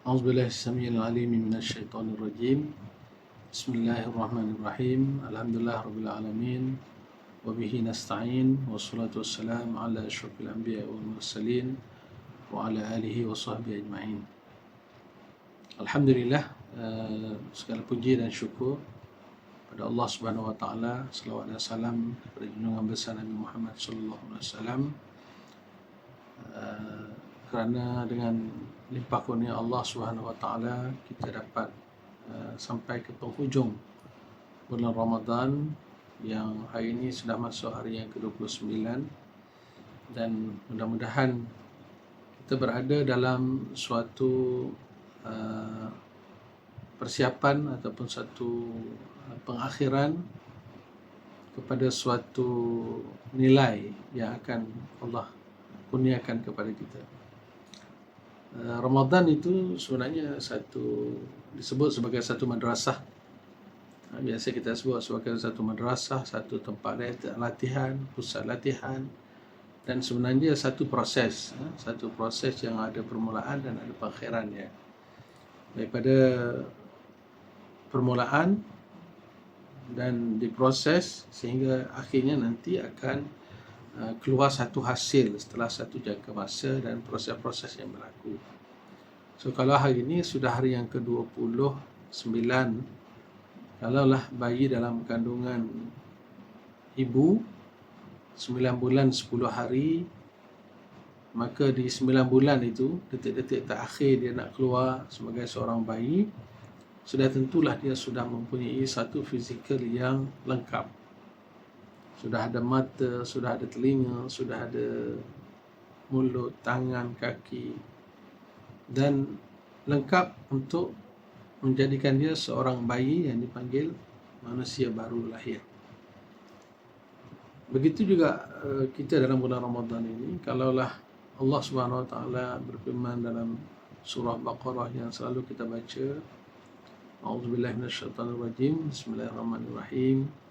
أعوذ بالله السميع العليم من الشيطان الرجيم. بسم الله الرحمن الرحيم. الحمد لله رب العالمين وبه نستعين والصلاة والسلام على أشرف الأنبياء والمرسلين وعلى آله وصحبه أجمعين. Alhamdulillah, segala puji dan syukur pada Allah Subhanahu wa taala, selawat dan salam kepada junjungan besar Nabi Muhammad sallallahu alaihi wasallam, kerana dengan limpah kurnia Allah Subhanahu wa taala kita dapat sampai ke penghujung bulan Ramadan yang hari ini sudah masuk hari yang ke-29, dan mudah-mudahan kita berada dalam suatu persiapan ataupun satu pengakhiran kepada suatu nilai yang akan Allah kurniakan kepada kita. Ramadan itu sebenarnya disebut sebagai satu madrasah. Biasa kita sebut sebagai satu madrasah, satu tempat latihan, pusat latihan, dan sebenarnya satu proses yang ada permulaan dan ada pengakhirannya. Daripada permulaan dan diproses sehingga akhirnya nanti akan keluar satu hasil setelah satu jangka masa dan proses-proses yang berlaku. So kalau hari ini sudah hari yang ke-29, kalaulah bayi dalam kandungan ibu 9 bulan 10 hari, maka di 9 bulan itu, detik-detik terakhir dia nak keluar sebagai seorang bayi, sudah tentulah dia sudah mempunyai satu fizikal yang lengkap. Sudah ada mata, sudah ada telinga, sudah ada mulut, tangan, kaki, dan lengkap untuk menjadikan dia seorang bayi yang dipanggil manusia baru lahir. Begitu juga kita dalam bulan Ramadan ini, kalaulah Allah Subhanahu wa taala berfirman dalam surah Baqarah yang selalu kita baca, A'udzubillahi minasyaitonirrajim, Bismillahirrahmanirrahim.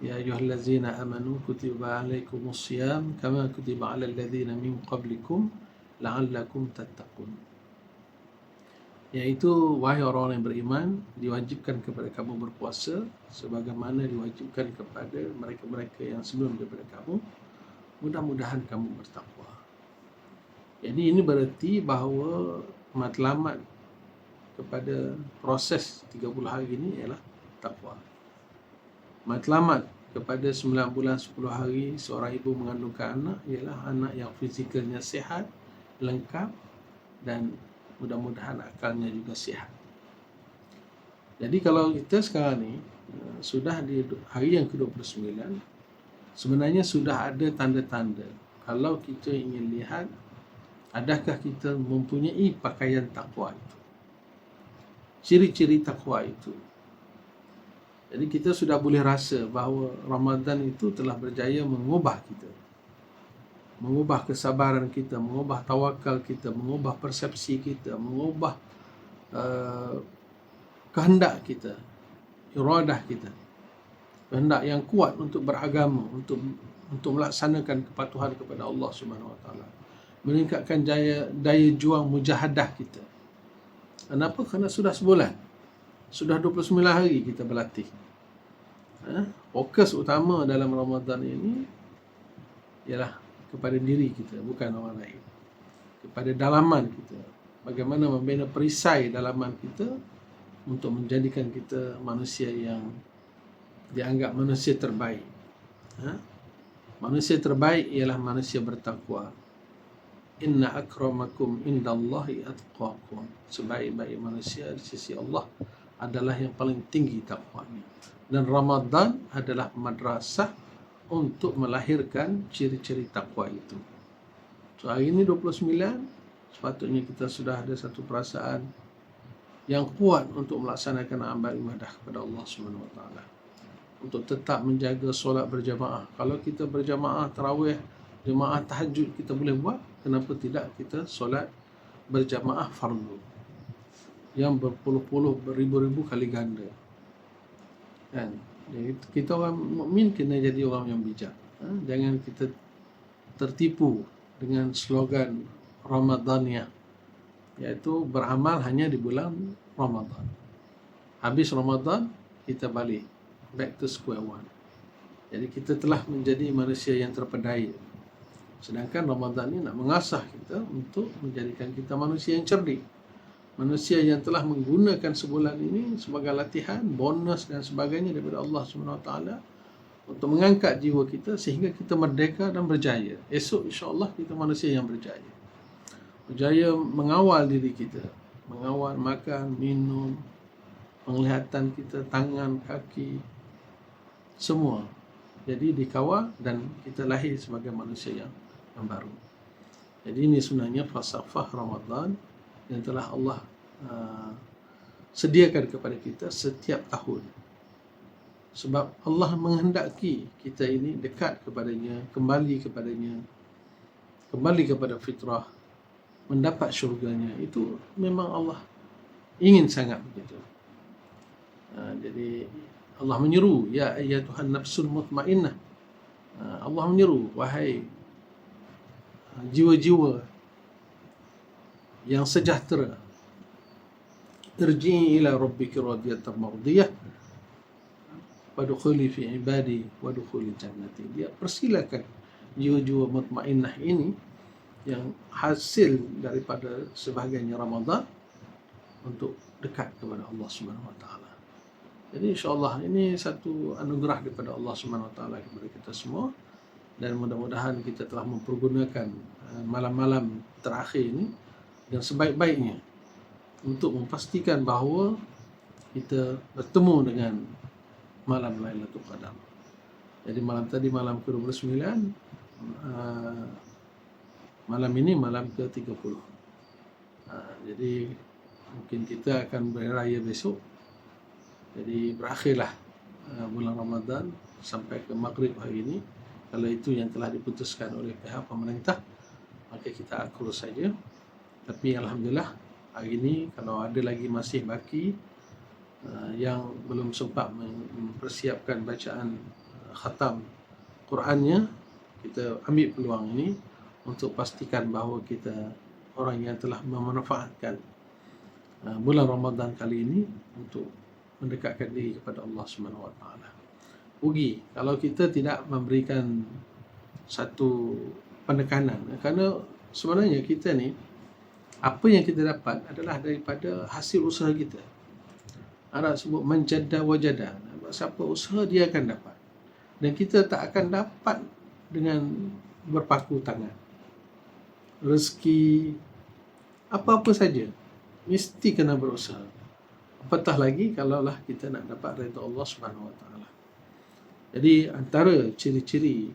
Ya ayyuhallazina amanu kutiba alaikumusiyam kama kutiba alal ladzina min qablikum la'allakum tattaqun. Iaitu, wahai orang yang beriman, diwajibkan kepada kamu berpuasa sebagaimana diwajibkan kepada mereka-mereka yang sebelum daripada kamu, mudah-mudahan kamu bertakwa. Jadi ini berarti bahawa matlamat kepada proses 30 hari ini ialah takwa. Matlamat kepada 9 bulan 10 hari seorang ibu mengandungkan anak ialah anak yang fizikalnya sihat, lengkap, dan mudah-mudahan akalnya juga sihat. Jadi kalau kita sekarang ni sudah di hari yang ke-29, sebenarnya sudah ada tanda-tanda. Kalau kita ingin lihat, adakah kita mempunyai pakaian takwa itu, ciri-ciri takwa itu. Jadi kita sudah boleh rasa bahawa Ramadan itu telah berjaya mengubah kita, mengubah kesabaran kita, mengubah tawakal kita, mengubah persepsi kita, mengubah kehendak kita, iradah kita, kehendak yang kuat untuk beragama, untuk melaksanakan kepatuhan kepada Allah Subhanahu wa taala, meningkatkan daya juang mujahadah kita. Kenapa? Kerana sudah sebulan, sudah 29 hari kita berlatih. Fokus utama dalam Ramadan ini ialah kepada diri kita, bukan orang lain. Kepada dalaman kita. Bagaimana membina perisai dalaman kita untuk menjadikan kita manusia yang dianggap manusia terbaik. Manusia terbaik ialah manusia bertakwa. Inna akramakum indallahi atqakum. Sebaik-baik manusia di sisi Allah adalah yang paling tinggi takwanya. Dan Ramadan adalah madrasah untuk melahirkan ciri-ciri takwa itu. So hari ini 29, sepatutnya kita sudah ada satu perasaan yang kuat untuk melaksanakan amal ibadah kepada Allah Subhanahu wa taala. Untuk tetap menjaga solat berjamaah. Kalau kita berjamaah tarawih, jemaah tahajud kita boleh buat, kenapa tidak kita solat berjamaah fardu yang berpuluh-puluh, beribu-ribu kali ganda. Kan? Jadi kita orang mukmin kena jadi orang yang bijak. Jangan kita tertipu dengan slogan Ramadaniyah. iaitu beramal hanya di bulan Ramadan. Habis Ramadan, kita balik, back to square one. Jadi kita telah menjadi manusia yang terpedaya. Sedangkan Ramadan ini nak mengasah kita untuk menjadikan kita manusia yang cerdik. Manusia yang telah menggunakan sebulan ini sebagai latihan, bonus dan sebagainya daripada Allah SWT untuk mengangkat jiwa kita sehingga kita merdeka dan berjaya. Esok insya-Allah kita manusia yang berjaya. Berjaya mengawal diri kita, mengawal makan, minum, penglihatan kita, tangan, kaki, semua. Jadi dikawal dan kita lahir sebagai manusia yang baru. Jadi ini sebenarnya falsafah Ramadan yang telah Allah sediakan kepada kita setiap tahun. Sebab Allah menghendaki kita ini dekat kepadanya, kembali kepadanya, kembali kepada fitrah, mendapat syurganya. Itu memang Allah ingin sangat begitu. Jadi Allah menyeru, ya ayyatuhan nafsul mutmainnah. Allah menyeru, wahai jiwa-jiwa yang sejahtera, irji'i ila rabbiki radiyatan mardiyah wadkhuli fi ibadi wadkhuli jannati. Dia persilakan jiwa-jiwa mutmainnah ini yang hasil daripada sebahagiannya Ramadan untuk dekat kepada Allah Subhanahu wa taala. Jadi insya-Allah ini satu anugerah daripada Allah Subhanahu wa taala kepada kita semua, dan mudah-mudahan kita telah mempergunakan malam-malam terakhir ini dengan sebaik-baiknya untuk memastikan bahawa kita bertemu dengan malam Lailatul Qadar. Jadi malam tadi malam ke-29, malam ini malam ke-30. Jadi mungkin kita akan beraya besok. Jadi berakhirlah bulan Ramadan sampai ke maghrib hari ini. Kalau itu yang telah diputuskan oleh pihak pemerintah, maka kita akur saja. Tapi alhamdulillah hari ini kalau ada lagi masih baki yang belum sempat mempersiapkan bacaan khatam Qurannya, kita ambil peluang ini untuk pastikan bahawa kita orang yang telah memanfaatkan bulan Ramadan kali ini untuk mendekatkan diri kepada Allah Subhanahu wa taala. Rugi kalau kita tidak memberikan satu penekanan, kerana sebenarnya kita ni apa yang kita dapat adalah daripada hasil usaha kita. Arab sebut manjadda wajada. Siapa usaha dia akan dapat. Dan kita tak akan dapat dengan berpaku tangan. Rezeki apa-apa saja mesti kena berusaha. Apatah lagi kalaulah kita nak dapat redha Allah Subhanahu wa taala. Jadi antara ciri-ciri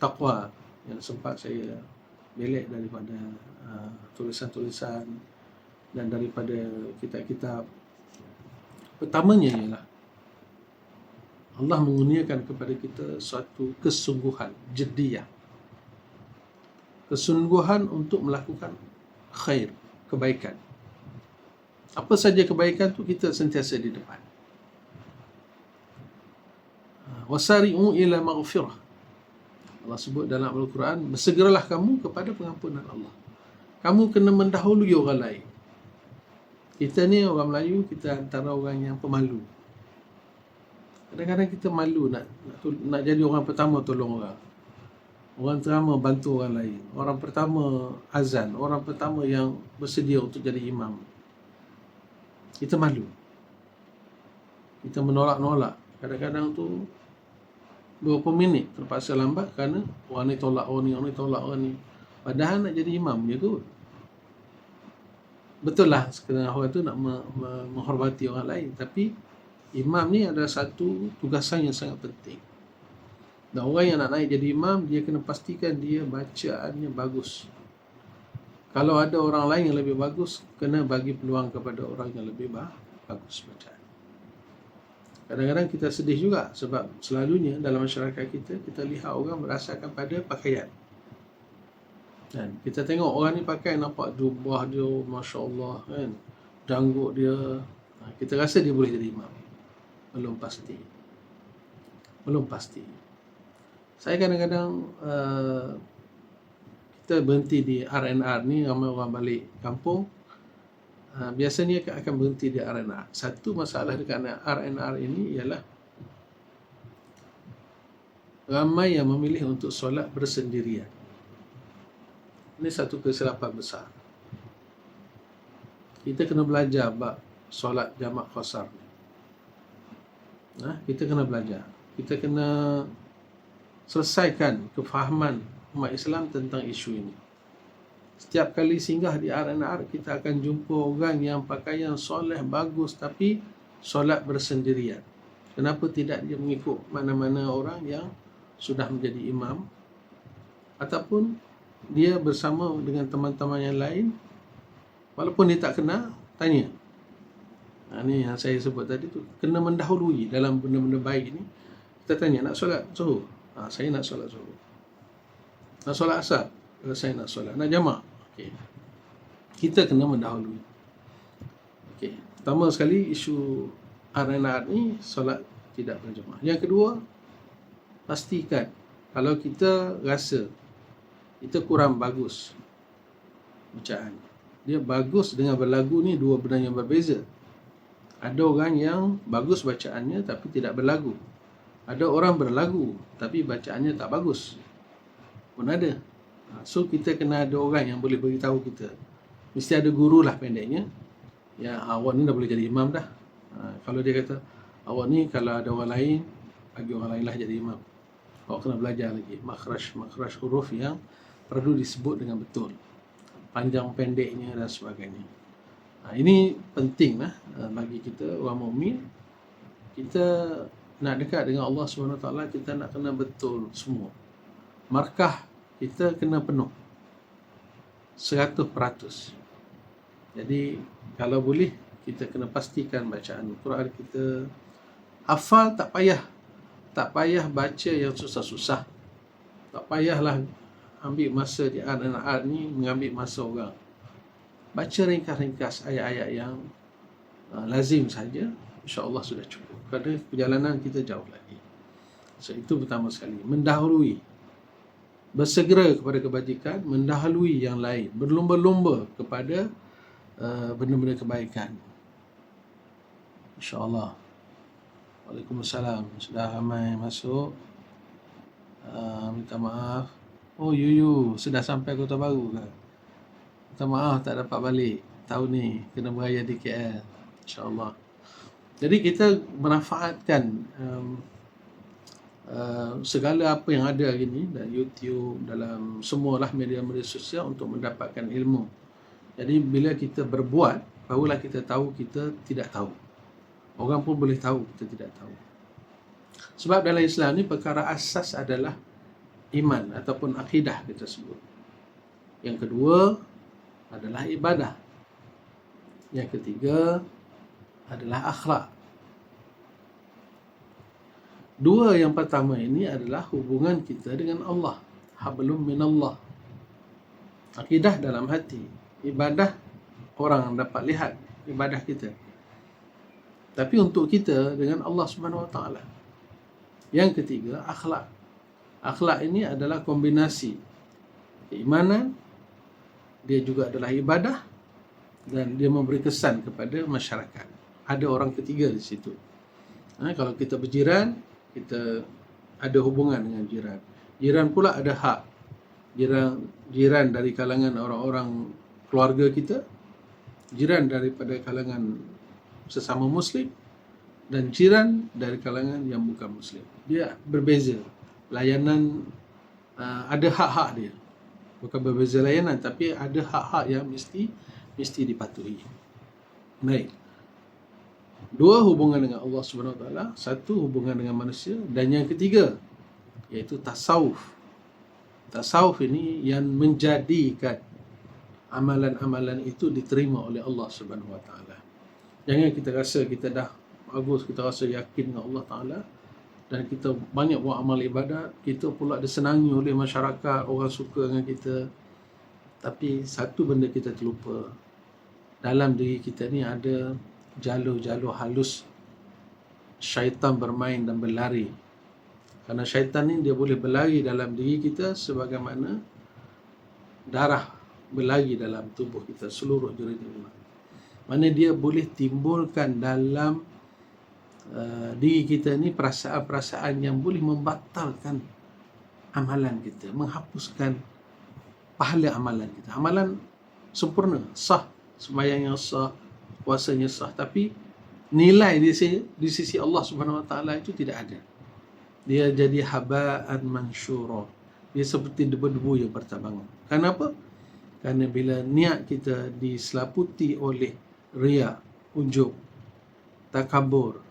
takwa yang sempat saya belik daripada tulisan-tulisan dan daripada kitab-kitab, pertamanya ialah Allah mengurniakan kepada kita suatu kesungguhan, jiddiyah. Kesungguhan untuk melakukan khair, kebaikan. Apa saja kebaikan tu kita sentiasa di depan. Wasari'u ila maghfirah. Allah sebut dalam Al-Quran, bersegeralah kamu kepada pengampunan Allah. Kamu kena mendahului orang lain. Kita ni orang Melayu, kita antara orang yang pemalu. Kadang-kadang kita malu nak jadi orang pertama tolong orang. Orang pertama bantu orang lain. Orang pertama azan. Orang pertama yang bersedia untuk jadi imam. Kita malu. Kita menolak-nolak. Kadang-kadang tu beberapa minit terpaksa lambat kerana orang ni tolak orang ni, orang ni tolak orang ni. Padahal nak jadi imam je kot. Betul lah sekarang orang tu nak menghormati orang lain, tapi imam ni adalah satu tugasan yang sangat penting. Dan orang yang nak naik jadi imam, dia kena pastikan dia bacaannya bagus. Kalau ada orang lain yang lebih bagus, kena bagi peluang kepada orang yang lebih bagus bacaan. Kadang-kadang kita sedih juga sebab selalunya dalam masyarakat kita lihat orang berdasarkan pada pakaian. Dan kita tengok orang ni pakai nampak jubah dia, Masya Allah kan, janggut dia, kita rasa dia boleh jadi imam. Belum pasti. Belum pasti. Saya kadang-kadang kita berhenti di R&R ni, ramai orang balik kampung, biasanya akan berhenti di R&R. Satu masalah dekat R&R ini ialah ramai yang memilih untuk solat bersendirian. Ini satu kesilapan besar. Kita kena belajar bab solat jamak qasar ni. Kita kena belajar. Kita kena selesaikan kefahaman umat Islam tentang isu ini. Setiap kali singgah di R&R, kita akan jumpa orang yang pakaian soleh bagus tapi solat bersendirian. Kenapa tidak dia mengikut mana-mana orang yang sudah menjadi imam, ataupun dia bersama dengan teman-teman yang lain, walaupun dia tak kenal, tanya. Ini yang saya sebut tadi tu, kena mendahului dalam benda-benda baik ni. Kita tanya, nak solat zuhur? Saya nak solat zuhur. Nak solat asar? Saya nak solat. Nak jamak? Okay. Kita kena mendahului. Okay. Pertama sekali, isu R&R ni solat tidak berjemaah. Yang kedua, pastikan kalau kita rasa kita kurang bagus bacaan, dia bagus dengan berlagu ni dua benda yang berbeza. Ada orang yang bagus bacaannya tapi tidak berlagu. Ada orang berlagu tapi bacaannya tak bagus pun ada. So kita kena ada orang yang boleh beritahu kita. Mesti ada guru lah pendeknya. Ya, awak ni dah boleh jadi imam dah. Kalau dia kata awak ni kalau ada orang lain, bagi orang lain lah jadi imam. Awak kena belajar lagi makhraj huruf yang perlu disebut dengan betul, panjang pendeknya dan sebagainya. Ini penting lah bagi kita orang mukmin. Kita nak dekat dengan Allah SWT, kita nak kena betul semua. Markah kita kena penuh 100%. Jadi kalau boleh kita kena pastikan bacaan Quran kita hafal. Tak payah baca yang susah-susah. Tak payahlah ambil masa di R&R ni mengambil masa orang. Baca ringkas-ringkas ayat-ayat yang lazim saja, insya-Allah sudah cukup. Kerana perjalanan kita jauh lagi. So itu pertama sekali, mendahului, bersegera kepada kebajikan, mendahului yang lain, berlumba-lumba kepada benda-benda kebaikan. Insya-Allah. Waalaikumsalam. Sudah ramai masuk. Minta maaf. Oh, Yuyu sudah sampai Kota Baru ke? Minta maaf tak dapat balik tahun ni, kena beraya di KL. InsyaAllah. Jadi kita manfaatkan segala apa yang ada hari ni, dalam YouTube, dalam semualah media-media sosial untuk mendapatkan ilmu. Jadi bila kita berbuat, barulah kita tahu kita tidak tahu. Orang pun boleh tahu kita tidak tahu. Sebab dalam Islam ni perkara asas adalah iman ataupun akidah kita sebut. Yang kedua adalah ibadah. Yang ketiga adalah akhlak. Dua yang pertama ini adalah hubungan kita dengan Allah. Hablum minallah. Akidah dalam hati. Ibadah orang dapat lihat ibadah kita. Tapi untuk kita dengan Allah Subhanahu Wa Taala. Yang ketiga, akhlak. Akhlak ini adalah kombinasi keimanan, dia juga adalah ibadah, dan dia memberi kesan kepada masyarakat. Ada orang ketiga di situ. Kalau kita berjiran, kita ada hubungan dengan jiran. Jiran pula ada hak. Jiran dari kalangan orang-orang keluarga kita, jiran daripada kalangan sesama Muslim, dan jiran dari kalangan yang bukan Muslim. Dia berbeza. Layanan ada hak-hak dia. Bukan berbeza layanan, tapi ada hak-hak yang mesti dipatuhi. Baik. Dua, hubungan dengan Allah Subhanahu Wa Taala. Satu, hubungan dengan manusia. Dan yang ketiga, iaitu tasawuf. Tasawuf ini yang menjadikan amalan-amalan itu diterima oleh Allah Subhanahu Wa Taala. Jangan kita rasa kita dah bagus, kita rasa yakin dengan Allah Ta'ala, dan kita banyak buat amal ibadat, kita pula disenangi oleh masyarakat, orang suka dengan kita. Tapi satu benda kita terlupa. Dalam diri kita ni ada jalur-jalur halus syaitan bermain dan berlari. Kerana syaitan ni dia boleh berlari dalam diri kita sebagaimana darah berlari dalam tubuh kita, seluruh jari-jari. Mana dia boleh timbulkan dalam diri kita ni perasaan-perasaan yang boleh membatalkan amalan kita, menghapuskan pahala amalan kita. Amalan sempurna, sah, sembahyang yang sah, puasanya sah, tapi nilai di sisi Allah Subhanahu Wa Taala itu tidak ada. Dia jadi haba'an mansyura. Dia seperti debu-debu yang bertabangan. Kenapa? Kerana bila niat kita diselaputi oleh riya, ujub, takabur,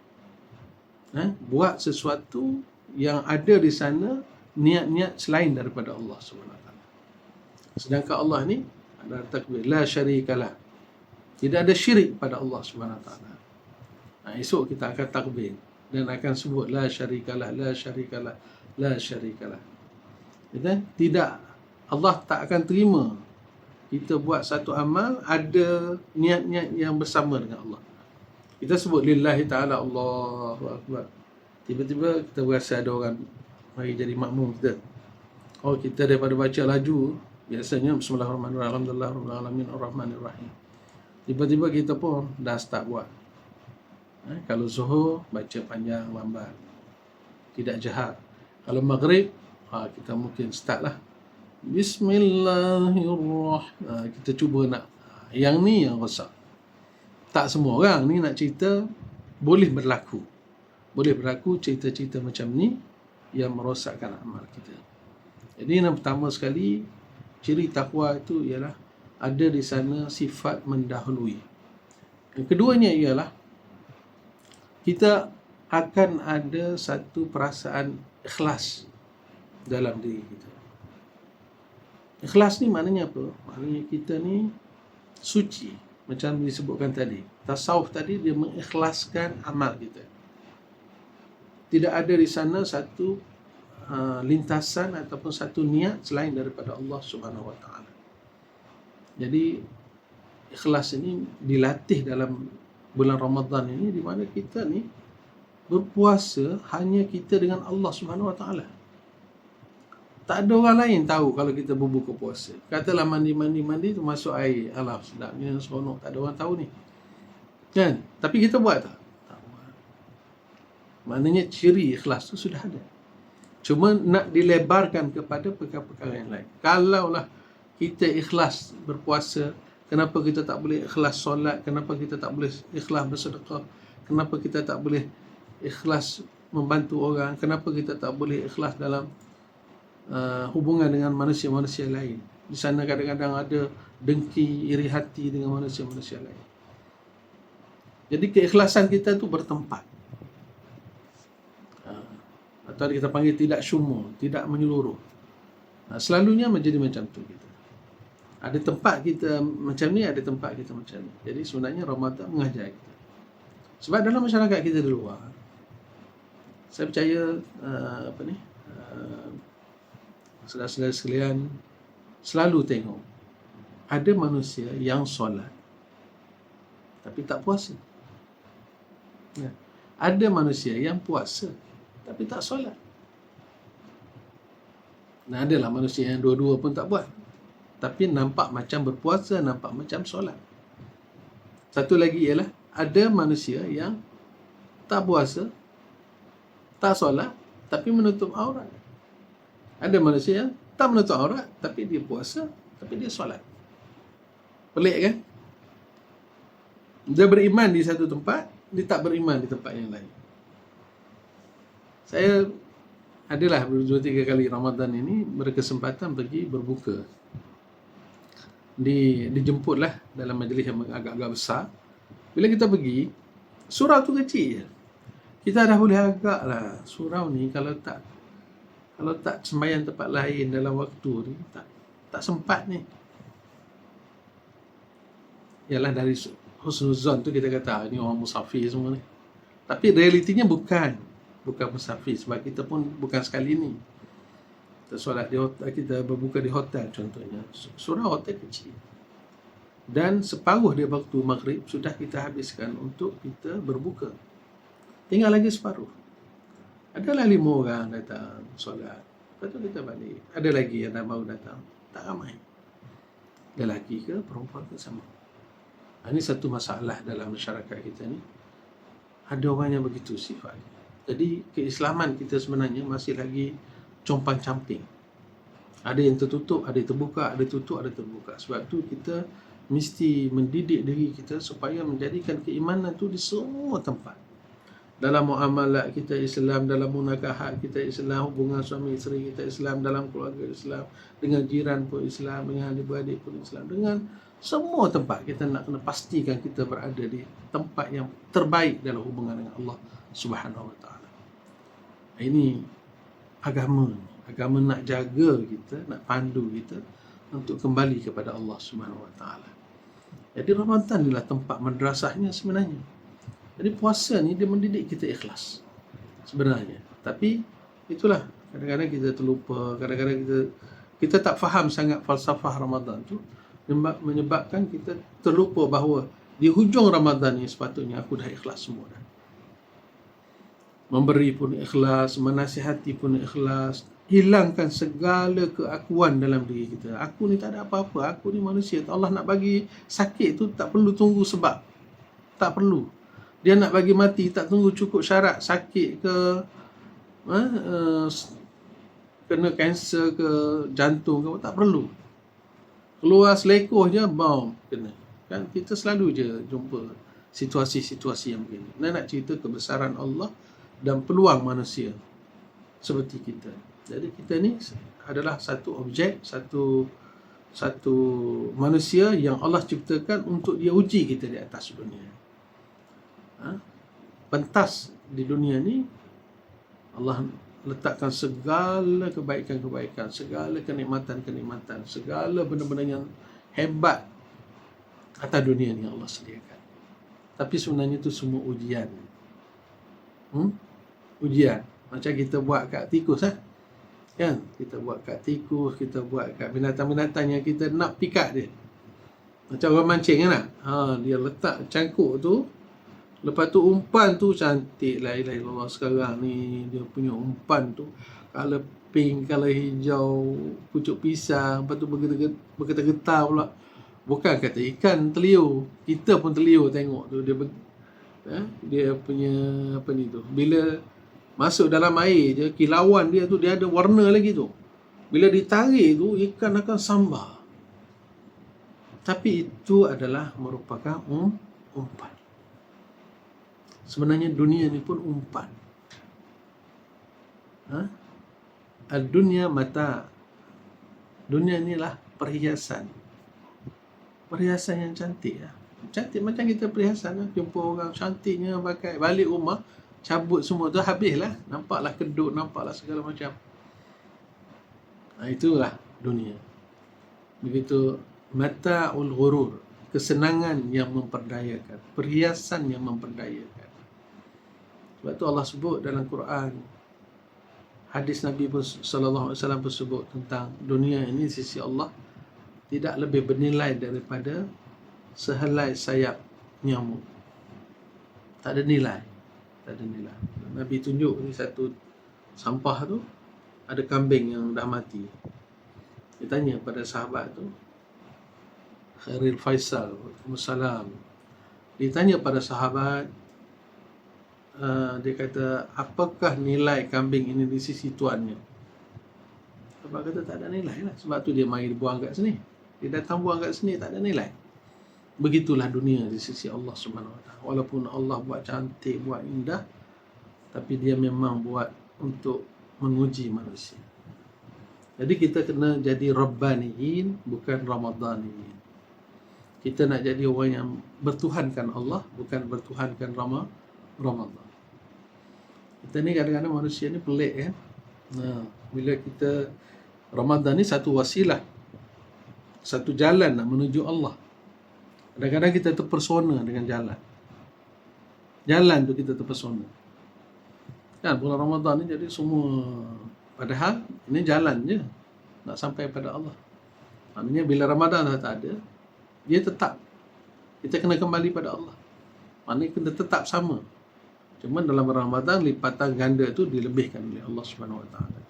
buat sesuatu yang ada di sana niat-niat selain daripada Allah Subhanahu Wa Taala. Sedangkan Allah ni ada takbir, la syarikalah. Tidak ada syirik pada Allah Subhanahu Wa Taala. Esok kita akan takbir dan akan sebut la syarikalah, la syarikalah, la syarikalah. Tidak, Allah tak akan terima kita buat satu amal ada niat-niat yang bersama dengan Allah. Kita sebut lillahi ta'ala, Allahu Akbar. Tiba-tiba kita berasa ada orang mari jadi makmum kita. Oh, kita daripada baca laju, biasanya bismillahirrahmanirrahim, alhamdulillah, alamin, ar-rahmanirrahim. Tiba-tiba kita pun dah start buat. Kalau zuhur, baca panjang, lambat. Tidak jahat. Kalau maghrib, kita mungkin start lah. Bismillahirrahmanirrahim. Kita cuba nak. Yang ni yang rosak. Tak semua orang ni nak cerita, boleh berlaku. Boleh berlaku cerita-cerita macam ni yang merosakkan amal kita. Jadi yang pertama sekali, ciri takwa itu ialah ada di sana sifat mendahului. Yang keduanya ialah kita akan ada satu perasaan ikhlas dalam diri kita. Ikhlas ni maknanya apa? Maknanya kita ni suci. Macam disebutkan tadi. Tasawuf tadi dia mengikhlaskan amal kita. Tidak ada di sana satu lintasan ataupun satu niat selain daripada Allah Subhanahu Wa Taala. Jadi ikhlas ini dilatih dalam bulan Ramadan ini, di mana kita ni berpuasa hanya kita dengan Allah Subhanahu Wa Taala. Tak ada orang lain tahu kalau kita berbuka puasa. Katalah mandi tu masuk air. Alah, sedapnya seronok. Tak ada orang tahu ni. Kan? Tapi kita buat tak? Tak buat. Maknanya ciri ikhlas tu sudah ada. Cuma nak dilebarkan kepada perkara-perkara yang lain. Kalaulah kita ikhlas berpuasa, kenapa kita tak boleh ikhlas solat? Kenapa kita tak boleh ikhlas bersedekah? Kenapa kita tak boleh ikhlas membantu orang? Kenapa kita tak boleh ikhlas dalam hubungan dengan manusia-manusia lain? Di sana kadang-kadang ada dengki, iri hati dengan manusia-manusia lain. Jadi keikhlasan kita tu bertempat. Atau kita panggil tidak syumul, tidak menyeluruh. Selalunya menjadi macam tu kita. Ada tempat kita macam ni, ada tempat kita macam ni. Jadi sebenarnya Ramadan mengajar kita. Sebab dalam masyarakat kita di luar, saya percaya saudara-saudara sekalian selalu tengok ada manusia yang solat tapi tak puasa. Ada manusia yang puasa tapi tak solat. Adalah manusia yang dua-dua pun tak buat, tapi nampak macam berpuasa, nampak macam solat. Satu lagi ialah ada manusia yang tak puasa, tak solat, tapi menutup aurat. Ada manusia yang tak menutup aurat, tapi dia puasa, tapi dia solat. Pelik kan? Dia beriman di satu tempat, dia tak beriman di tempat yang lain. Saya adalah 2-3 kali Ramadan ini berkesempatan pergi berbuka. Dijemputlah dalam majlis yang agak-agak besar. Bila kita pergi, surau tu kecil je. Kita dah boleh agak lah, surau ni kalau tak sembahyang tempat lain dalam waktu ni, tak sempat ni. Yalah dari husnuzon tu kita kata ni orang musafir semua ni. Tapi realitinya bukan musafir, sebab kita pun bukan sekali ni. Kita solat di hotel, kita berbuka di hotel contohnya. Surau hotel kecil. Dan separuh dia waktu maghrib sudah kita habiskan untuk kita berbuka. Tinggal lagi separuh. Adalah 5 orang datang solat. Lepas tu kita balik. Ada lagi yang dah baru datang. Tak ramai. Lelaki ke perempuan ke sama. Ini satu masalah dalam masyarakat kita ni. Ada orang yang begitu sifat. Jadi keislaman kita sebenarnya masih lagi compang-camping. Ada yang tertutup, ada yang terbuka, ada tutup, ada terbuka. Sebab tu kita mesti mendidik diri kita supaya menjadikan keimanan tu di semua tempat. Dalam muamalat kita Islam, dalam munakahat kita Islam, hubungan suami isteri kita Islam, dalam keluarga Islam, dengan jiran pun Islam, dengan adik-beradik pun Islam, dengan semua tempat kita nak kena pastikan kita berada di tempat yang terbaik dalam hubungan dengan Allah Subhanahu Wa Taala. Ini agama. Agama nak jaga kita, nak pandu kita untuk kembali kepada Allah Subhanahu Wa Taala. Jadi Ramadan inilah tempat madrasahnya sebenarnya. Jadi puasa ni dia mendidik kita ikhlas sebenarnya. Tapi itulah, kadang-kadang kita terlupa, kadang-kadang kita tak faham sangat falsafah Ramadan tu, menyebabkan kita terlupa bahawa di hujung Ramadan ni sepatutnya aku dah ikhlas semua dah. Memberi pun ikhlas, menasihati pun ikhlas, hilangkan segala keakuan dalam diri kita. Aku ni tak ada apa-apa, aku ni manusia. Allah nak bagi sakit tu tak perlu tunggu sebab. Tak perlu. Dia nak bagi mati tak tunggu cukup syarat sakit ke, kena kanser ke, jantung ke, tak perlu. Keluar selekoh je, bom, kena. Kan kita selalu je jumpa situasi-situasi yang begini. Nak cerita kebesaran Allah dan peluang manusia seperti kita. Jadi kita ni adalah satu objek, satu manusia yang Allah ciptakan untuk dia uji kita di atas dunia. Pentas di dunia ni Allah letakkan segala kebaikan-kebaikan, segala kenikmatan-kenikmatan, segala benda-benda yang hebat atas dunia ni Allah sediakan. Tapi sebenarnya itu semua ujian. Ujian. Macam kita buat kat tikus kan? Kita buat kat tikus, kita buat kat binatang-binatang yang kita nak pikat dia. Macam orang mancing kan? Dia letak cangkuk tu, lepas tu umpan tu cantik, la ilaha illallah. Sekarang ni dia punya umpan tu color pink, color hijau, pucuk pisang, lepas tu bergetar-getar pula. Bukan kata ikan terliur, kita pun terliur tengok tu. Dia punya apa ni tu, bila masuk dalam air je, kilauan dia tu dia ada warna lagi tu. Bila ditarik tu ikan akan sambar. Tapi itu adalah merupakan umpan. Sebenarnya dunia ni pun umpan. Al-dunya mata. Dunia ni lah perhiasan. Perhiasan yang cantik lah. Cantik macam kita perhiasan lah. Jumpa orang cantiknya pakai, balik rumah cabut semua tu habislah. Nampaklah kedut, nampaklah segala macam. Itulah dunia. Begitu mata'ul ghurur, kesenangan yang memperdayakan, perhiasan yang memperdayakan. Sebab tu Allah sebut dalam Quran, hadis Nabi sallallahu alaihi wasallam pun sebut tentang dunia ini sisi Allah tidak lebih bernilai daripada sehelai sayap nyamuk. Tak ada nilai. Tak ada nilai. Nabi tunjuk ni satu sampah tu, ada kambing yang dah mati. Dia tanya pada sahabat tu, Khairil Faisal, Waalaikumsalam. Dia tanya pada sahabat, dia kata, apakah nilai kambing ini di sisi tuannya? Sahabat kata tak ada nilai lah. Sebab tu dia mari buang kat sini. Dia datang buang kat sini, tak ada nilai. Begitulah dunia di sisi Allah Subhanahu Wa Taala. Walaupun Allah buat cantik, buat indah, tapi dia memang buat untuk menguji manusia. Jadi kita kena jadi Rabbaniyin, bukan Ramadaniyin. Kita nak jadi orang yang bertuhankan Allah, bukan bertuhankan Ramadan. Kita ni kadang-kadang manusia ni pelik kan. Bila kita Ramadan ni satu wasilah, satu jalan nak menuju Allah. Kadang-kadang kita terpersona dengan jalan. Jalan tu kita terpersona. Kan bulan Ramadan ni jadi semua, padahal ini jalan je nak sampai pada Allah. Maknanya bila Ramadan dah tak ada, dia tetap, kita kena kembali pada Allah. Maknanya kena tetap sama. Cuma dalam Ramadan lipatan ganda tu dilebihkan oleh Allah Subhanahu Wa Taala.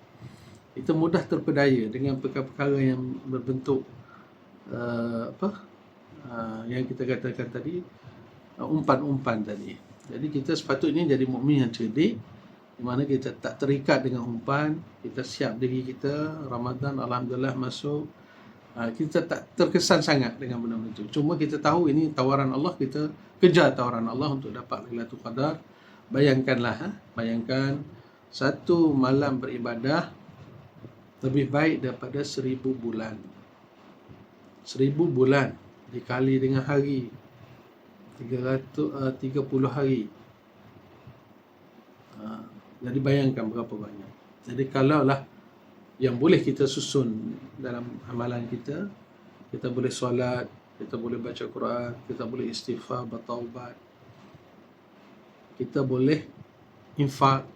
Kita mudah terpedaya dengan perkara-perkara yang berbentuk yang kita katakan tadi, umpan-umpan tadi. Jadi kita sepatutnya jadi mukmin yang cerdik, di mana kita tak terikat dengan umpan, kita siap diri kita, Ramadan alhamdulillah masuk, kita tak terkesan sangat dengan benda-benda itu. Cuma kita tahu ini tawaran Allah, kita kejar tawaran Allah untuk dapat Lailatul Qadar. Bayangkanlah, bayangkan satu malam beribadah lebih baik daripada 1000 bulan. 1000 bulan dikali dengan hari 330 hari. Jadi bayangkan berapa banyak. Jadi kalaulah yang boleh kita susun dalam amalan kita, kita boleh solat, kita boleh baca Quran, kita boleh istighfar, bertaubat, kita boleh infak.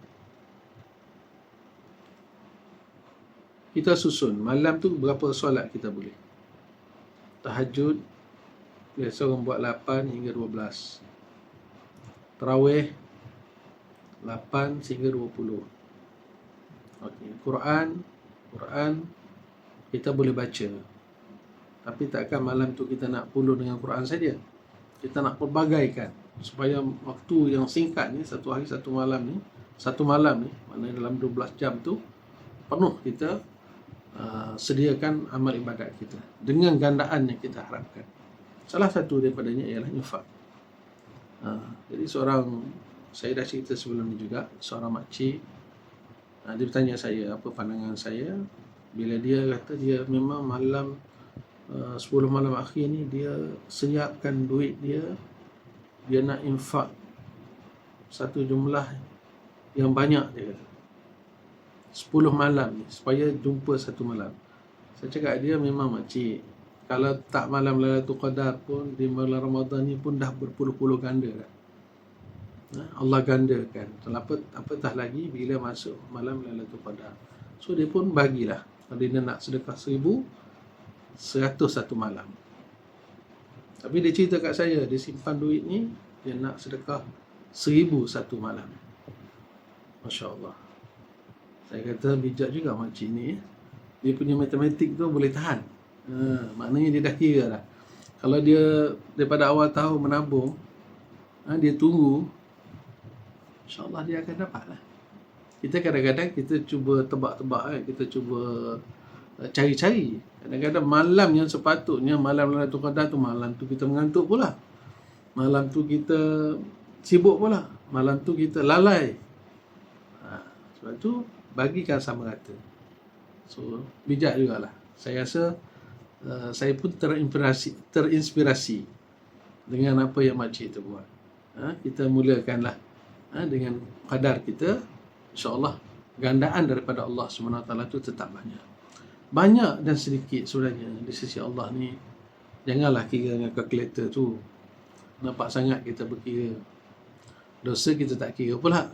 Kita susun malam tu berapa solat kita boleh. Tahajud biasa orang buat 8 hingga 12. Tarawih 8 hingga 20. Okey, Quran kita boleh baca. Tapi takkan malam tu kita nak puluh dengan Quran saja. Kita nak perbagaikan supaya waktu yang singkat ni, satu hari satu malam ni, maknanya dalam 12 jam tu penuh kita sediakan amal ibadat kita dengan gandaan yang kita harapkan. Salah satu daripadanya ialah infak. Jadi saya dah cerita sebelum ni juga, seorang makcik, dia bertanya saya apa pandangan saya bila dia kata dia memang malam 10 malam akhir ni dia siapkan duit dia nak infak satu jumlah yang banyak, dia kata 10 malam ni supaya jumpa satu malam. Saya cakap dia memang makcik, kalau tak malam Lailatul Qadar pun di malam Ramadan ni pun dah berpuluh-puluh ganda dah. Allah gandakan. Apatah lagi bila masuk malam Lailatul Qadar. So dia pun bagilah. Kalau dia nak sedekah 1,101 malam. Tapi dia cerita kat saya, dia simpan duit ni, dia nak sedekah 1,001 malam. Masya Allah. Saya kata bijak juga makcik ni. Dia punya matematik tu boleh tahan. Maknanya dia dah kira dah. Kalau dia daripada awal tahun menabung, dia tunggu, InsyaAllah dia akan dapat lah. Kita kadang-kadang kita cuba tebak-tebak, kita cuba cari-cari. Kadang-kadang malam yang sepatutnya malam Lailatul Qadar tu, malam tu kita mengantuk pula. Malam tu kita sibuk pula. Malam tu kita lalai. Sebab tu bagikan sama rata. So bijak jugalah. Saya rasa saya pun terinspirasi dengan apa yang makcik itu buat. Kita mulakanlah dengan qadar kita, insya-Allah gandaan daripada Allah SWT itu tetap banyak. Banyak dan sedikit sebenarnya di sisi Allah ni. Janganlah kira dengan kalkulator tu. Nampak sangat kita berkira. Dosa kita tak kira pula.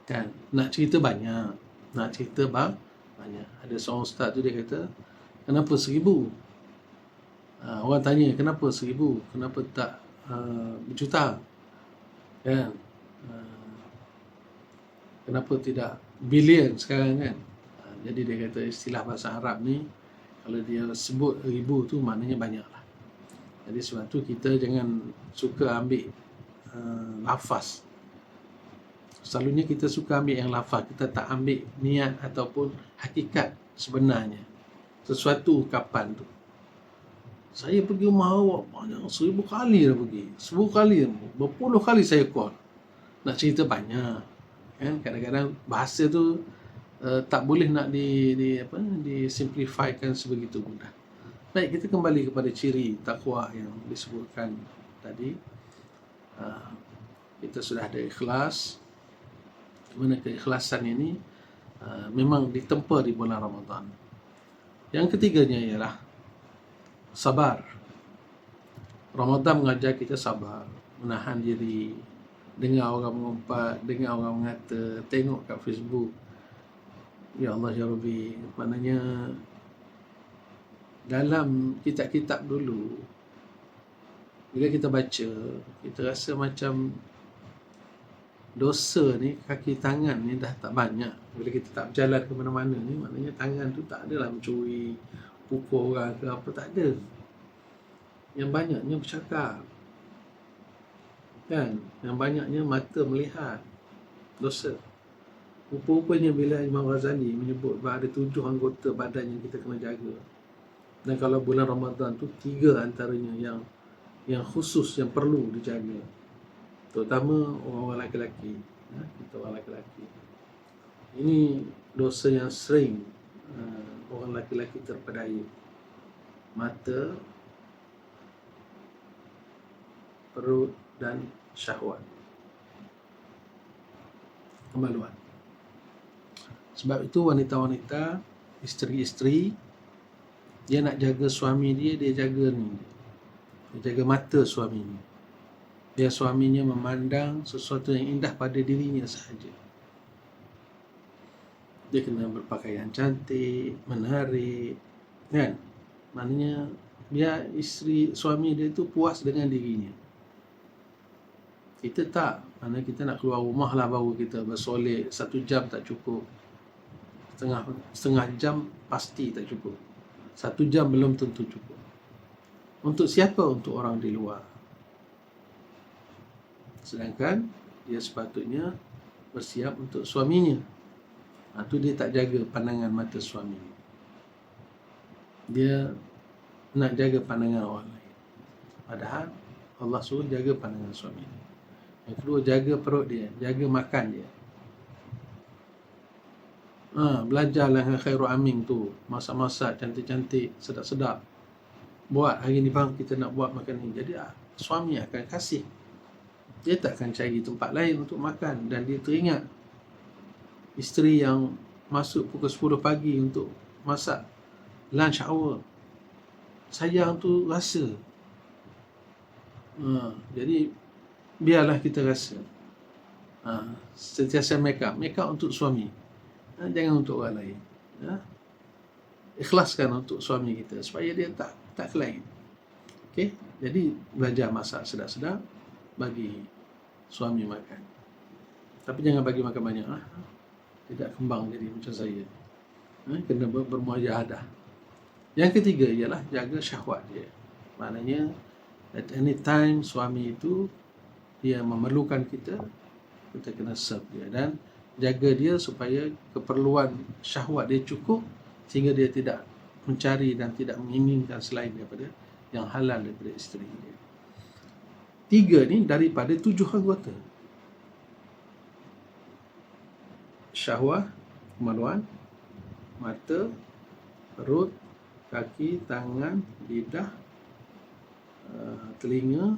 Kan? Nak cerita banyak. Banyak. Ada seorang ustaz tu dia kata, kenapa 1,000? Orang tanya, kenapa 1,000? Kenapa tak berjuta? Kan? Kenapa tidak bilion sekarang kan? Jadi dia kata istilah bahasa Arab ni, kalau dia sebut 1,000 tu maknanya banyak lah. Jadi sebab tu kita jangan suka ambil lafaz. Selalunya kita suka ambil yang lafaz, kita tak ambil niat ataupun hakikat sebenarnya sesuatu ukapan tu. Saya pergi rumah awak banyak, 1,000 kali dah pergi, 10 kali, berpuluh kali saya call. Nak cerita banyak. Kan? Kadang-kadang bahasa tu tak boleh nak disimplifikan sebegitu mudah. Baik, kita kembali kepada ciri takwa yang disebutkan tadi. Kita sudah ada ikhlas. Mana keikhlasan ini memang ditempa di bulan Ramadan. Yang ketiganya ialah sabar. Ramadan mengajar kita sabar, menahan diri, dengar orang mengumpat, dengar orang mengata, tengok kat Facebook, ya Allah ya Rabbi. Maknanya dalam kitab-kitab dulu, bila kita baca, kita rasa macam dosa ni, kaki tangan ni dah tak banyak. Bila kita tak berjalan ke mana-mana ni, maknanya tangan tu tak adalah mencuri, pukul orang ke apa, tak ada. yang banyaknya bercakap, kan? Yang banyaknya mata melihat, dosa. Rupa-rupanya bila Imam Ghazali menyebut bahawa ada 7 anggota badan yang kita kena jaga. Dan kalau bulan Ramadan tu 3 antaranya yang khusus, yang perlu dijaga. Terutama orang lelaki, kita orang lelaki. Ini dosa yang sering orang lelaki terpedaya. Mata, perut dan syahwat, kemaluan. Sebab itu wanita-wanita, isteri-isteri, dia nak jaga suami dia jaga ni. Dia jaga mata suami ni. Biar suaminya memandang sesuatu yang indah pada dirinya sahaja. Dia kena berpakaian cantik, menarik, kan? Maknanya biar suami dia tu puas dengan dirinya. Kita tak, mana kita nak keluar rumah lah baru kita bersolek. 1 jam tak cukup, setengah jam pasti tak cukup, 1 jam belum tentu cukup. Untuk siapa? Untuk orang di luar. Sedangkan dia sepatutnya bersiap untuk suaminya. Itu dia tak jaga pandangan mata suami. Dia nak jaga pandangan orang lain. Padahal Allah suruh jaga pandangan suami. Yang kedua, jaga perut dia, jaga makan dia. Belajarlah dengan Khairul Amin tu, masak-masak cantik-cantik, sedap-sedap. Buat hari ni bang, kita nak buat makan ni. Jadi suami akan kasih. Dia tak akan cari tempat lain untuk makan. Dan dia teringat isteri yang masuk pukul 10 pagi untuk masak lunch hour. Sayang tu rasa. Jadi biarlah kita rasa. Sentiasa make up untuk suami. Jangan untuk orang lain. Ikhlaskan untuk suami kita supaya dia tak ke lain. Okey, jadi belajar masak sedap-sedap, bagi suami makan. Tapi jangan bagi makan banyak. Tidak kembang jadi macam saya. Kena bermuajahadah. Yang ketiga ialah jaga syahwat dia. Maknanya at any time suami itu dia memerlukan kita kena serve dia dan jaga dia supaya keperluan syahwat dia cukup sehingga dia tidak mencari dan tidak menginginkan selain daripada yang halal daripada isteri dia. 3 ni daripada 7 anggota. Syahwat, kemaluan, mata, perut, kaki, tangan, lidah, telinga,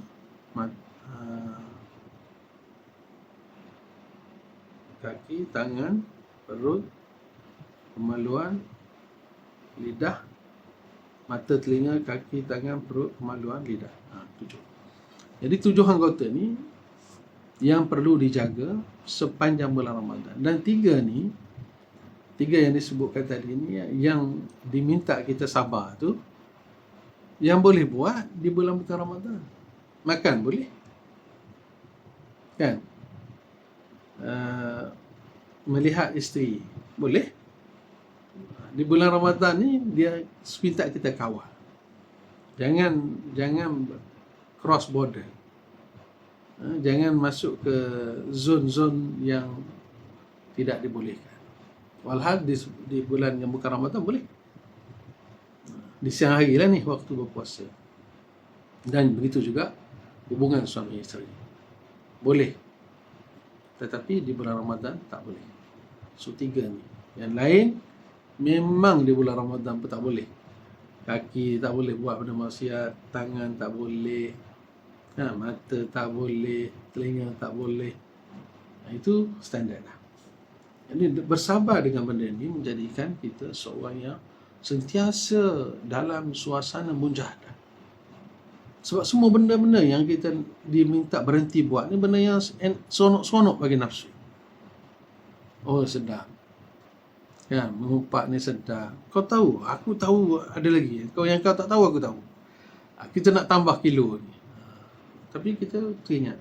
kaki, tangan, perut, kemaluan, lidah, mata, telinga, kaki, tangan, perut, kemaluan, lidah. 7. Jadi 7 anggota ni yang perlu dijaga sepanjang bulan Ramadan. Dan 3 yang disebutkan tadi ni yang diminta kita sabar tu, yang boleh buat di bulan Ramadan. Makan boleh, kan? Melihat isteri boleh. Di bulan Ramadan ni dia minta kita kawal. Jangan cross border. Jangan masuk ke zon-zon yang tidak dibolehkan. Walhal di bulan yang bukan Ramadan boleh. Di siang hari lah ni waktu berpuasa. Dan begitu juga hubungan suami isteri. Boleh. Tetapi di bulan Ramadan tak boleh. So 3 ni. Yang lain memang di bulan Ramadan pun tak boleh. Kaki tak boleh buat benda maksiat, tangan tak boleh, mata tak boleh, telinga tak boleh. Itu standard lah. Jadi bersabar dengan benda ini menjadikan kita seorang yang sentiasa dalam suasana mujahadah. Sebab semua benda-benda yang kita diminta berhenti buat ni benda yang seronok-seronok bagi nafsu. Oh sedap. Kan, mengumpat ni sedap. Kau tahu, aku tahu ada lagi. Kau yang kau tak tahu aku tahu. Kita nak tambah kilo ni. Tapi kita teringat.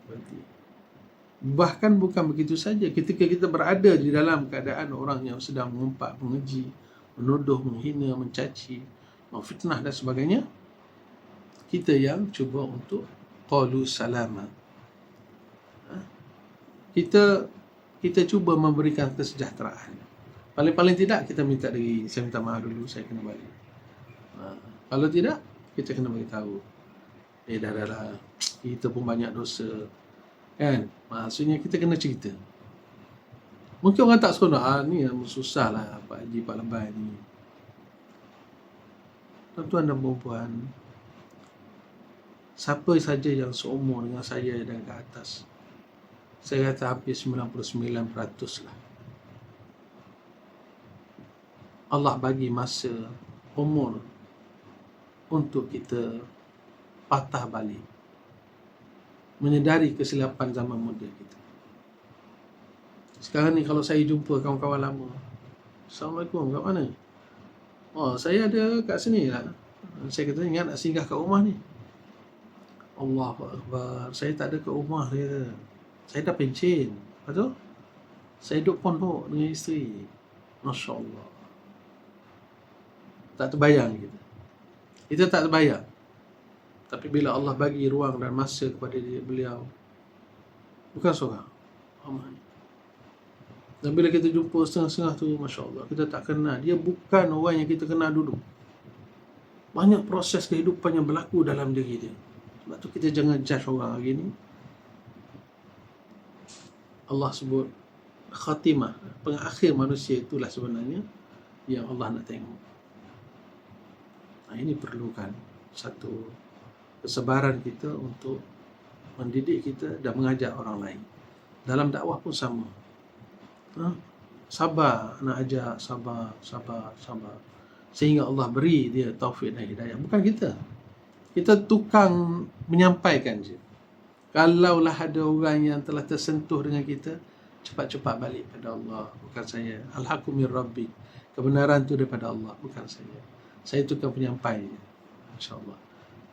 Berhenti. Bahkan bukan begitu saja, ketika kita berada di dalam keadaan orang yang sedang mengumpat, mengeji, menuduh, menghina, mencaci, memfitnah dan sebagainya, kita yang cuba untuk qalu salama. Kita cuba memberikan kesejahteraan. Paling-paling tidak kita minta lagi, saya minta maaf dulu, saya kena balik. Kalau tidak, kita kena beritahu. Dah, kita pun banyak dosa. Kan? Maksudnya kita kena cerita. Mungkin orang tak seronok, ni yang susah lah Pak Haji, Pak Lebai ni. Tuan-tuan dan perempuan, siapa saja yang seumur dengan saya dan ke atas, saya kata hampir 99% lah, Allah bagi masa, umur untuk kita patah balik, menyedari kesilapan zaman muda kita. Sekarang ni kalau saya jumpa kawan-kawan lama, Assalamualaikum, kat mana? Oh, saya ada kat sini lah. Saya kata, ingat nak singgah kat rumah ni. Allahu Akbar, saya tak ada kat rumah dia. Saya dah pencen. Lepas tu, saya duduk pondok dengan isteri. Masya Allah. Tak terbayang kita. Kita tak terbayang. Tapi bila Allah bagi ruang dan masa kepada beliau, bukan seorang, ramai. Dan bila kita jumpa setengah-setengah tu, Masya Allah, kita tak kenal. Dia bukan orang yang kita kenal dulu. Banyak proses kehidupan yang berlaku dalam diri dia. Sebab tu kita jangan judge orang hari ni. Allah sebut khatimah, pengakhir manusia itulah sebenarnya yang Allah nak tengok. Ini perlukan satu kesabaran kita untuk mendidik kita dan mengajak orang lain. Dalam dakwah pun sama. Sabar nak ajak, sabar. Sehingga Allah beri dia taufik dan hidayah. Bukan kita. Kita tukang menyampaikan je. Kalaulah ada orang yang telah tersentuh dengan kita, cepat-cepat balik pada Allah. Bukan saya. Al-haqqu min Rabbi. Kebenaran tu daripada Allah, bukan saya. Saya tukang penyampai. InsyaAllah.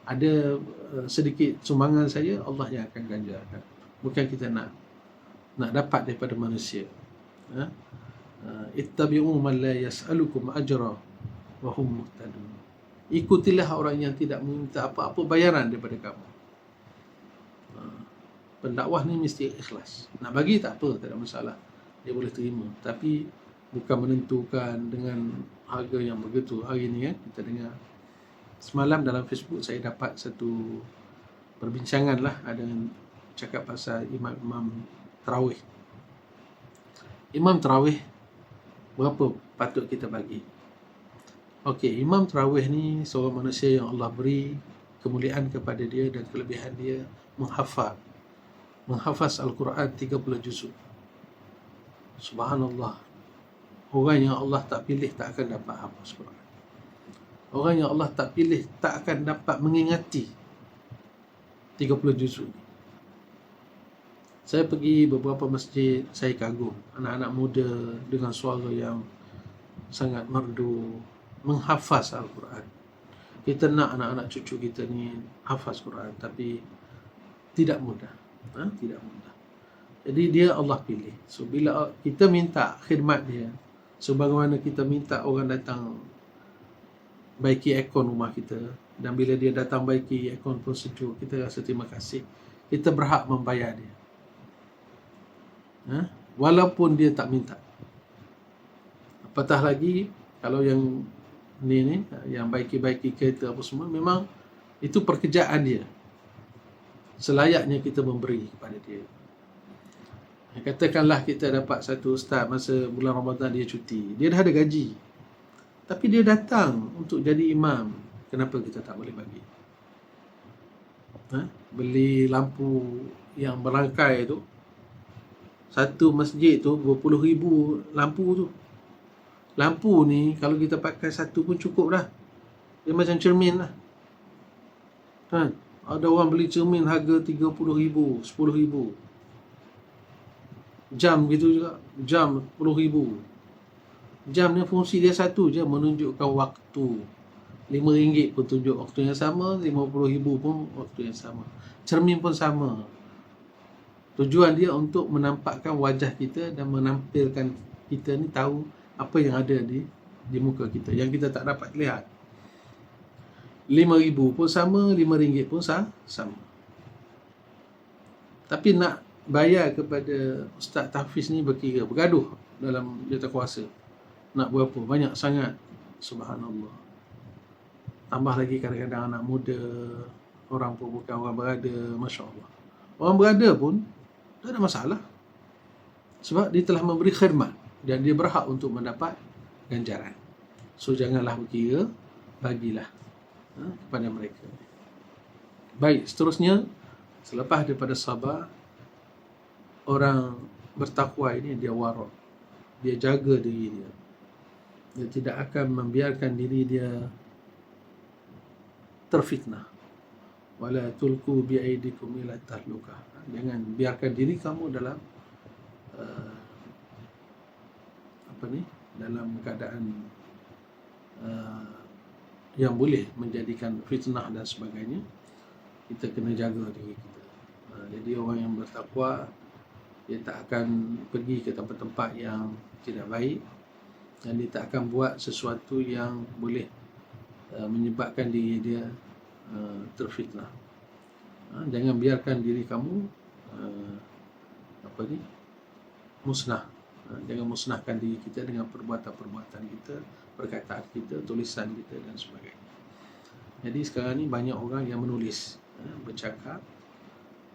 Ada sedikit sumbangan saya, Allah yang akan ganjarkan. Bukan kita nak dapat daripada manusia. Ittabi'u man la yas'alukum ajra wa hum muhtadun. Ikutilah orang yang tidak meminta apa-apa bayaran daripada kamu. Pendakwah ni mesti ikhlas. Nak bagi tak apa, tak ada masalah. Dia boleh terima. Tapi bukan menentukan dengan harga yang begitu. Hari ni kita dengar. Semalam dalam Facebook saya dapat satu perbincangan lah. Ada yang cakap pasal imam tarawih. Imam tarawih berapa patut kita bagi? Okey, imam tarawih ni seorang manusia yang Allah beri kemuliaan kepada dia dan kelebihan dia menghafaz Al-Quran 30 juzuk. Subhanallah. Orang yang Allah tak pilih tak akan dapat hafaz Quran. Orang yang Allah tak pilih tak akan dapat mengingati 30 juzuk. Saya pergi beberapa masjid, saya kagum anak-anak muda dengan suara yang sangat merdu menghafaz Al-Quran. Kita nak anak-anak cucu kita ni hafaz Quran, tapi tidak mudah. Tidak mudah. Jadi dia Allah pilih. So bila kita minta khidmat dia, sebagaimana kita minta orang datang baiki aircon rumah kita, dan bila dia datang baiki aircon pun sejuk, kita rasa terima kasih. Kita berhak membayar dia. Walaupun dia tak minta. Apatah lagi kalau yang ni yang baiki-baiki kereta apa semua, memang itu pekerjaan dia. Selayaknya kita memberi kepada dia. Katakanlah kita dapat satu ustaz masa bulan Ramadan dia cuti, dia dah ada gaji, tapi dia datang untuk jadi imam. Kenapa kita tak boleh bagi? Beli lampu yang berangkai tu, satu masjid tu 20,000 lampu tu. Lampu ni kalau kita pakai satu pun cukup dah. Dia macam cermin lah. Ada orang beli cermin harga 30,000, 10,000. Jam gitu juga. Jam 10,000. Jam ni fungsi dia satu je, menunjukkan waktu. RM5 pun tunjuk waktu yang sama, RM50,000 pun waktu yang sama. Cermin pun sama. Tujuan dia untuk menampakkan wajah kita dan menampilkan kita ni tahu apa yang ada di muka kita, yang kita tak dapat lihat. RM5,000 pun sama, RM5 pun sama. Tapi nak bayar kepada Ustaz Tahfiz ni berkira, bergaduh dalam Jawatan nak berapa, banyak sangat. Subhanallah. Tambah lagi kadang-kadang anak muda, orang pun bukan orang berada, Masya Allah. Orang berada pun tak ada masalah. Sebab dia telah memberi khidmat dan dia berhak untuk mendapat ganjaran. So janganlah berkira, bagilah kepada mereka. Baik, seterusnya, selepas daripada sabar, orang bertakwa ini dia warok. Dia jaga diri dia. Dia tidak akan membiarkan diri dia terfitnah. Wala tulku biaidikum ila tahlukah. Jangan biarkan diri kamu dalam dalam keadaan yang boleh menjadikan fitnah dan sebagainya. Kita kena jaga diri kita. Jadi orang yang bertakwa, dia tak akan pergi ke tempat-tempat yang tidak baik, dan dia tak akan buat sesuatu yang boleh menyebabkan diri dia terfitnah. Jangan biarkan diri kamu musnah. Jangan musnahkan diri kita dengan perbuatan-perbuatan kita, perkataan kita, tulisan kita dan sebagainya. Jadi sekarang ni banyak orang yang menulis, bercakap,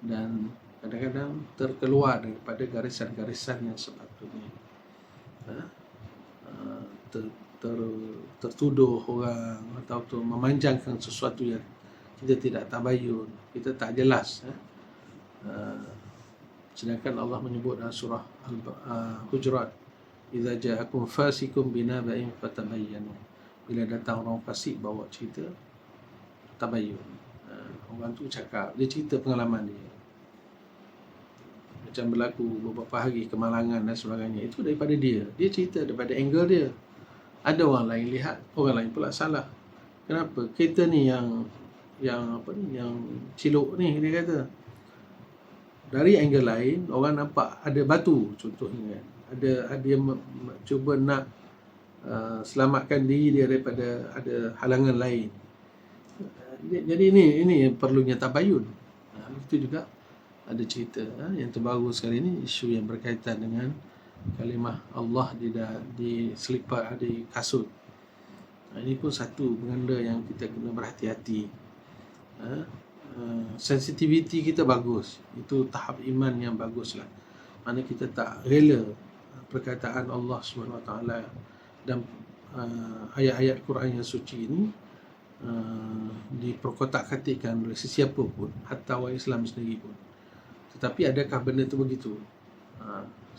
dan kadang-kadang terkeluar daripada garisan-garisan yang sepatutnya. Tertuduh orang atau memanjangkan sesuatu yang kita tidak tabayun, kita tak jelas. Sedangkan Allah menyebut dalam surah Al-Hujurat, "Idza ja'akum fasikum binaba'in fatabayyanu." Bila datang orang fasik bawa cerita, tabayyun. Orang tu cakap, dia cerita pengalaman dia. Macam berlaku beberapa hari kemalangan dan sebagainya, itu daripada dia. Dia cerita daripada angle dia. Ada orang lain lihat, orang lain pula salah. Kenapa? Kita ni yang ciluk ni, dia kata. Dari angle lain, orang nampak ada batu contohnya. Ada yang cuba nak selamatkan diri dia daripada ada halangan lain. Jadi ini perlunya tabayun. Itu juga ada cerita yang terbaru sekali ini, isu yang berkaitan dengan kalimah Allah di selipar di kasut. Ini pun satu benda yang kita kena berhati-hati. Sensitivity kita bagus, itu tahap iman yang baguslah. Mana kita tak rela perkataan Allah SWT dan ayat-ayat Quran yang suci ini diperkotak-katikkan oleh sesiapa pun, hatta orang Islam sendiri pun. Tetapi adakah benda itu begitu?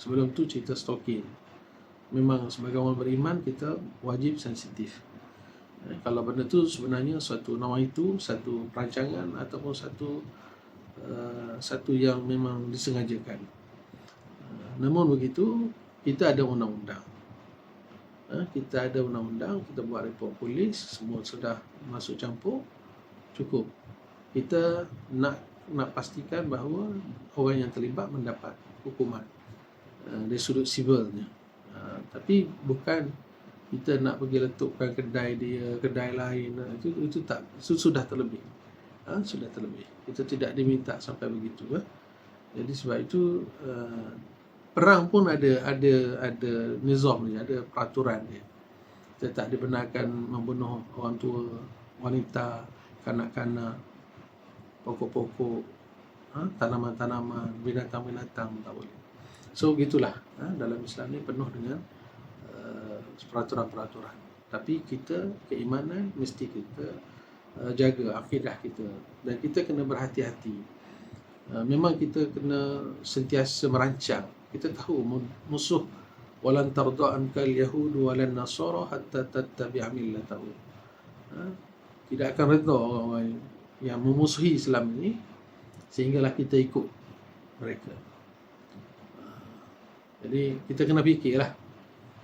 Sebelum tu cerita stalking. Memang sebagai orang beriman kita wajib sensitif. Kalau benda tu sebenarnya suatu nawaitu, satu perancangan ataupun satu yang memang disengajakan. Namun begitu, kita ada undang-undang. Kita ada undang-undang, kita buat report polis, semua sudah masuk campur, cukup. Kita nak pastikan bahawa orang yang terlibat mendapat hukuman dari sudut sivilnya. Tapi bukan kita nak pergi letupkan kedai dia, kedai lain. Itu tak, sudah terlebih. Sudah terlebih. Kita tidak diminta sampai begitu. Jadi sebab itu perang pun ada nizam dia, ada peraturan dia. Kita tak dibenarkan membunuh orang tua, wanita, kanak-kanak, pokok-pokok, tanaman-tanaman, binatang-binatang, tak boleh. So gitulah, dalam Islam ni penuh dengan peraturan-peraturan. Tapi kita, keimanan mesti kita jaga akidah kita, dan kita kena berhati-hati. Memang kita kena sentiasa merancang. Kita tahu musuh, walan tarda ankal yahud walan nasara hatta tattabi'a millatahum. Tidak akan redha orang yang memusuhi Islam ini sehinggalah kita ikut mereka. Jadi kita kena fikirlah.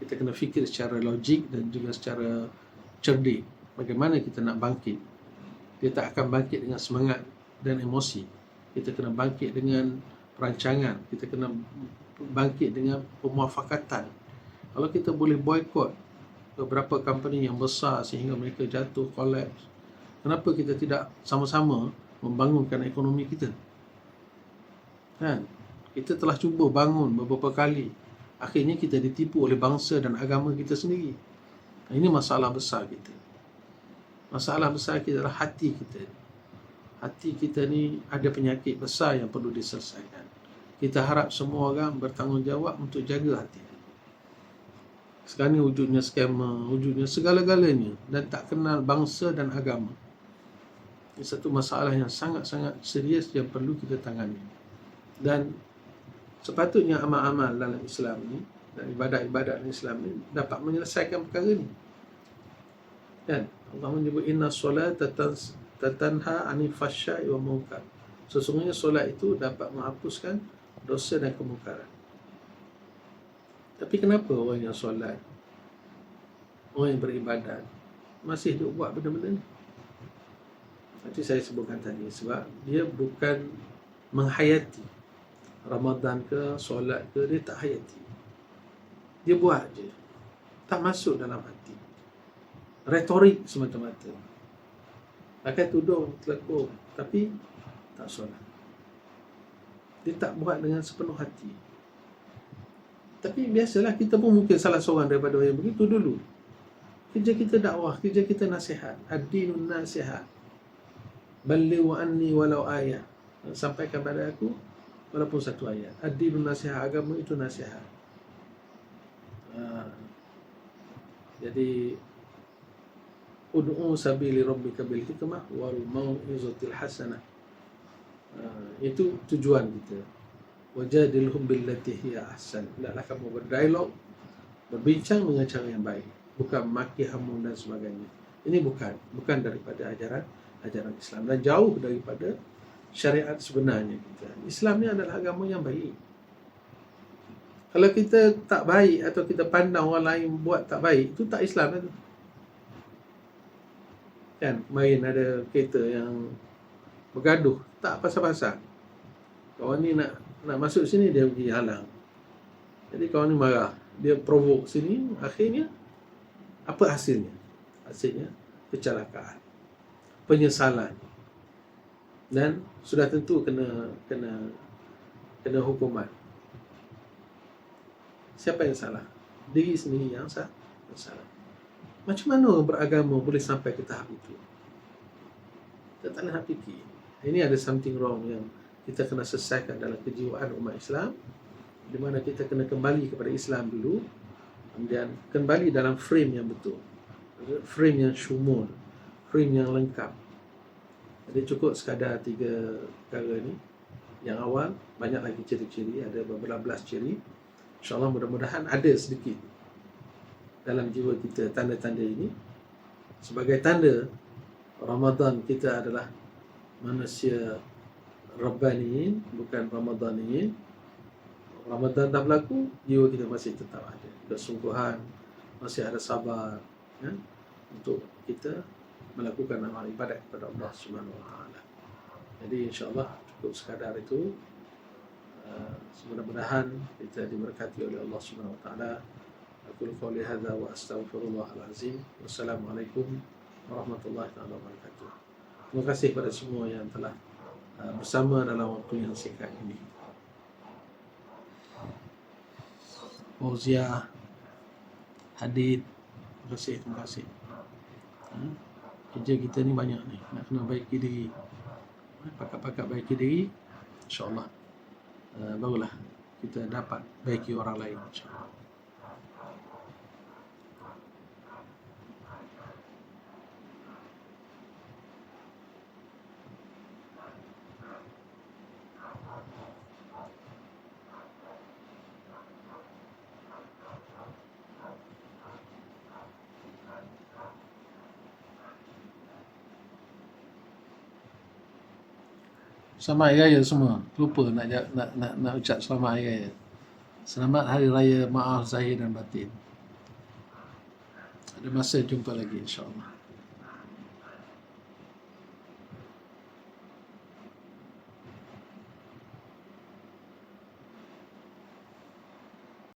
Kita kena fikir secara logik dan juga secara cerdik. Bagaimana kita nak bangkit. Kita tak akan bangkit dengan semangat dan emosi. Kita kena bangkit dengan perancangan. Kita kena bangkit dengan pemuafakatan. Kalau kita boleh boykot beberapa company yang besar sehingga mereka jatuh, collapse, Kenapa kita tidak sama-sama membangunkan ekonomi kita? Kan? Kita telah cuba bangun beberapa kali. Akhirnya kita ditipu oleh bangsa dan agama kita sendiri. Ini masalah besar kita. Masalah besar kita adalah hati kita. Hati kita ni ada penyakit besar yang perlu diselesaikan. Kita harap semua orang bertanggungjawab untuk jaga hati. Sekarang ni wujudnya scammer, wujudnya segala-galanya dan tak kenal bangsa dan agama. Ini satu masalah yang sangat-sangat serius yang perlu kita tangani. Dan sepatutnya amal-amal dalam Islam ni dan ibadat-ibadat dalam Islam ni dapat menyelesaikan perkara ni. Kan? Allah menyebut inna solata tanha 'anil fahsya'i wa munkar. Sesungguhnya solat itu dapat menghapuskan dosa dan kemungkaran. Tapi kenapa orang yang solat, orang yang beribadat masih duk buat benda-benda ni? Nanti saya sebutkan tadi, sebab dia bukan menghayati Ramadan ke, solat ke, dia tak hayati. Dia buat je, tak masuk dalam hati. Retorik semata-mata. Pakai tudung, telekung, tapi tak solat. Dia tak buat dengan sepenuh hati. Tapi biasalah, kita pun mungkin salah seorang daripada orang yang begitu dulu. Kerja kita dakwah, kerja kita nasihat. Ad-dinun nasihat. Balligh anni walau ayat. Sampaikan pada aku walaupun satu ayat. Ad-dinun nasihat, agama itu nasihat. Jadi ud'u sabili rabbika bil hikmah wal mau'izatil hasanah. Itu tujuan kita. Wajadilhum billati hiya ahsan. Hendaklah kamu berdialog, berbincang dengan cara yang baik, bukan maki hamun dan sebagainya. Ini bukan daripada ajaran Islam dan jauh daripada syariat sebenarnya kita. Islam ni adalah agama yang baik. Kalau kita tak baik atau kita pandang orang lain buat tak baik, itu tak Islam lah tu. Kan, kemarin ada kereta yang bergaduh, tak pasal-pasal. Kawan ni nak masuk sini, dia pergi halang. Jadi kawan ni marah, dia provoke sini, akhirnya apa hasilnya? Hasilnya kecelakaan, penyesalan, dan sudah tentu kena hukuman. Siapa yang salah? Diri sendiri yang salah. Macam mana orang beragama boleh sampai ke tahap itu? Kita tak nak fikir. Ini ada something wrong yang kita kena selesaikan dalam kejiwaan umat Islam, di mana kita kena kembali kepada Islam dulu, kemudian kembali dalam frame yang betul, frame yang syumul, frame yang lengkap. Jadi cukup sekadar 3 perkara ni. Yang awal, banyak lagi ciri-ciri, ada beberapa belas ciri. InsyaAllah mudah-mudahan ada sedikit dalam jiwa kita tanda-tanda ini. Sebagai tanda Ramadan kita adalah manusia Rabbaniyin, bukan Ramadaniyin. Ramadan dah berlaku, jiwa kita masih tetap ada kesungguhan, masih ada sabar, ya, untuk kita melakukan amal ibadat kepada Allah Subhanahu Wa Taala. Jadi insya-Allah cukup sekadar itu. Mudah-mudahan kita diberkati oleh Allah Subhanahu Wa Taala. Aku qouli hadza wa astaghfirullahal azim. Wassalamualaikum warahmatullahi taala wabarakatuh. Terima kasih kepada semua yang telah bersama dalam waktu yang singkat ini. Fauzia, Hadid, terima kasih. Kerja kita ni banyak ni, nak kena baiki diri, pakat-pakat baiki diri, insyaAllah barulah kita dapat baiki orang lain, insyaAllah. Selamat Hari Raya semua. Lupa nak ucap selamat Hari Raya. Selamat Hari Raya Maaf Zahir dan Batin. Ada masa jumpa lagi insya-Allah.